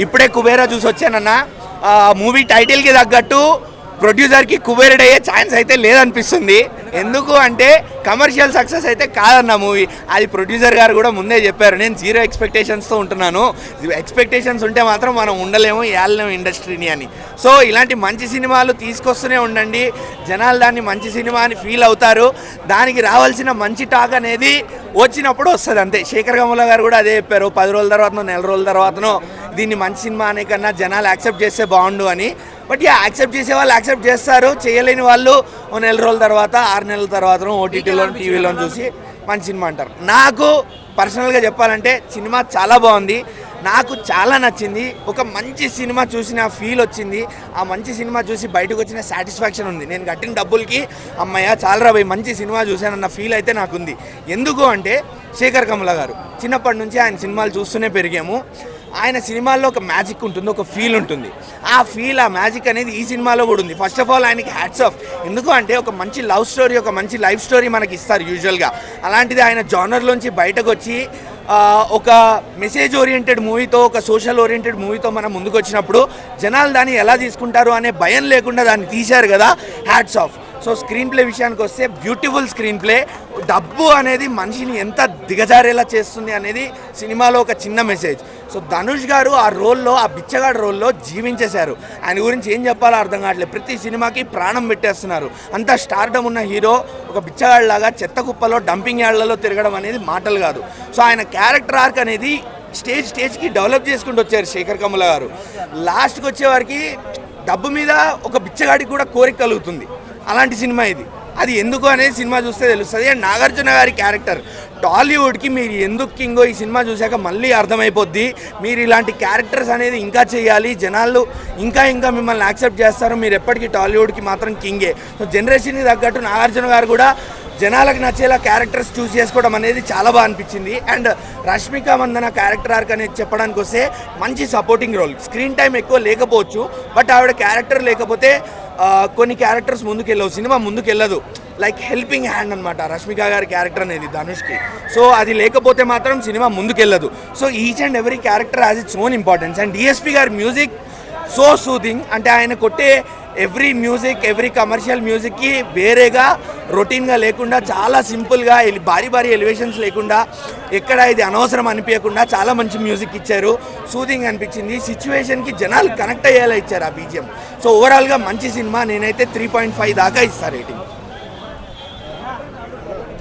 ఇప్పుడే కుబేరా చూసి వచ్చానన్న. మూవీ టైటిల్కి తగ్గట్టు ప్రొడ్యూసర్కి కుబేరుడు అయ్యే ఛాన్స్ అయితే లేదనిపిస్తుంది. ఎందుకు అంటే కమర్షియల్ సక్సెస్ అయితే కాదన్న మూవీ. అది ప్రొడ్యూసర్ గారు కూడా ముందే చెప్పారు. నేను జీరో ఎక్స్పెక్టేషన్స్తో ఉంటున్నాను, ఎక్స్పెక్టేషన్స్ ఉంటే మాత్రం మనం ఉండలేము, ఏళ్ళలేము ఇండస్ట్రీని అని. సో ఇలాంటి మంచి సినిమాలు తీసుకొస్తూనే ఉండండి, జనాలు దాన్ని మంచి సినిమా అని ఫీల్ అవుతారు. దానికి రావాల్సిన మంచి టాక్ అనేది వచ్చినప్పుడు వస్తుంది అంతే. శేఖర్ కమల గారు కూడా అదే చెప్పారు. 10 రోజుల తర్వాతనో నెల రోజుల తర్వాతనో దీన్ని మంచి సినిమా అనే కన్నా జనాలు యాక్సెప్ట్ చేస్తే బాగుండు అని. బట్ యాక్సెప్ట్ చేసే వాళ్ళు యాక్సెప్ట్ చేస్తారు, చేయలేని వాళ్ళు 1 నెల రోజుల తర్వాత 6 నెలల తర్వాత ఓటీటీలో టీవీలో చూసి మంచి సినిమా అంటారు. నాకు పర్సనల్గా చెప్పాలంటే సినిమా చాలా బాగుంది, నాకు చాలా నచ్చింది. ఒక మంచి సినిమా చూసిన ఫీల్ వచ్చింది. ఆ మంచి సినిమా చూసి బయటకు వచ్చిన సాటిస్ఫాక్షన్ ఉంది. నేను కట్టిన డబ్బులకి అమ్మయ్య చాలా పోయి మంచి సినిమా చూశానన్న ఫీల్ అయితే నాకుంది. ఎందుకు అంటే శేఖర్ కమల గారు చిన్నప్పటి నుంచి ఆయన సినిమాలు చూస్తూనే పెరిగాము. ఆయన సినిమాల్లో ఒక మ్యాజిక్ ఉంటుంది, ఒక ఫీల్ ఉంటుంది. ఆ ఫీల్, ఆ మ్యాజిక్ అనేది ఈ సినిమాలో కూడా ఉంది. ఫస్ట్ ఆఫ్ ఆల్ ఆయనకి హ్యాట్స్ ఆఫ్. ఎందుకు అంటే ఒక మంచి లవ్ స్టోరీ, ఒక మంచి లైఫ్ స్టోరీ మనకి ఇస్తారు యూజువల్గా. అలాంటిది ఆయన జానర్లోంచి బయటకు వచ్చి ఒక మెసేజ్ ఓరియంటెడ్ మూవీతో, ఒక సోషల్ ఓరియంటెడ్ మూవీతో మనం ముందుకు వచ్చినప్పుడు జనాలు దాన్ని ఎలా తీసుకుంటారు అనే భయం లేకుండా దాన్ని తీశారు కదా, hats off. So screen play విషయానికి వస్తే బ్యూటిఫుల్ స్క్రీన్ ప్లే. డబ్బు అనేది మనిషిని ఎంత దిగజారేలా చేస్తుంది అనేది సినిమాలో ఒక చిన్న మెసేజ్. సో ధనుష్ గారు ఆ రోల్లో, ఆ బిచ్చగాడు రోల్లో జీవించేశారు. ఆయన గురించి ఏం చెప్పాలో అర్థం కావట్లేదు. ప్రతి సినిమాకి ప్రాణం పెట్టేస్తున్నారు. అంత స్టార్డమ్ ఉన్న హీరో ఒక బిచ్చగాడిలాగా చెత్త కుప్పలో, డంపింగ్ యార్డ్లలో తిరగడం అనేది మాటలు కాదు. సో ఆయన క్యారెక్టర్ ఆర్క్ అనేది స్టేజ్కి డెవలప్ చేసుకుంటూ వచ్చారు శేఖర్ కమల గారు. లాస్ట్కి వచ్చేవారికి డబ్బు మీద ఒక బిచ్చగాడికి కూడా కోరిక కలుగుతుంది. అలాంటి సినిమా ఇది. అది ఎందుకు అనేది సినిమా చూస్తే తెలుస్తుంది. అండ్ నాగార్జున గారి క్యారెక్టర్ టాలీవుడ్కి మీరు ఎందుకు కింగో ఈ సినిమా చూశాక మళ్ళీ అర్థమైపోద్ది. మీరు ఇలాంటి క్యారెక్టర్స్ అనేది ఇంకా చేయాలి, జనాలు ఇంకా మిమ్మల్ని యాక్సెప్ట్ చేస్తారు. మీరు ఎప్పటికీ టాలీవుడ్కి మాత్రం కింగే. సో జనరేషన్కి తగ్గట్టు నాగార్జున గారు కూడా జనాలకు నచ్చేలా క్యారెక్టర్స్ చూస్ చేసుకోవడం అనేది చాలా బాగా అనిపించింది. And Rashmika Mandanna character arc అనేది చెప్పడానికి వస్తే మంచి సపోర్టింగ్ రోల్. స్క్రీన్ టైం ఎక్కువ లేకపోవచ్చు, బట్ ఆవిడ క్యారెక్టర్ లేకపోతే కొన్ని క్యారెక్టర్స్ ముందుకెళ్ళవు, సినిమా ముందుకెళ్ళదు. లైక్ హెల్పింగ్ హ్యాండ్ అనమాట రష్మిక గారి క్యారెక్టర్ అనేది ధనుష్కి. సో అది లేకపోతే మాత్రం సినిమా ముందుకెళ్ళదు. So each and every character has its own importance. And DSP గారి మ్యూజిక్ సో సూదింగ్. అంటే ఆయన కొట్టే ఎవ్రీ మ్యూజిక్, ఎవ్రీ కమర్షియల్ మ్యూజిక్కి వేరేగా రొటీన్గా లేకుండా చాలా సింపుల్గా, భారీ ఎలివేషన్స్ లేకుండా, ఎక్కడ ఇది అనవసరం అనిపించకుండా చాలా మంచి మ్యూజిక్ ఇచ్చారు. సూదింగ్ అనిపించింది. సిచ్యువేషన్కి జనాలు కనెక్ట్ అయ్యేలా ఇచ్చారు ఆ బీజిఎం. సో ఓవరాల్గా మంచి సినిమా. నేనైతే 3.5 దాకా ఇస్తాను రేటింగ్.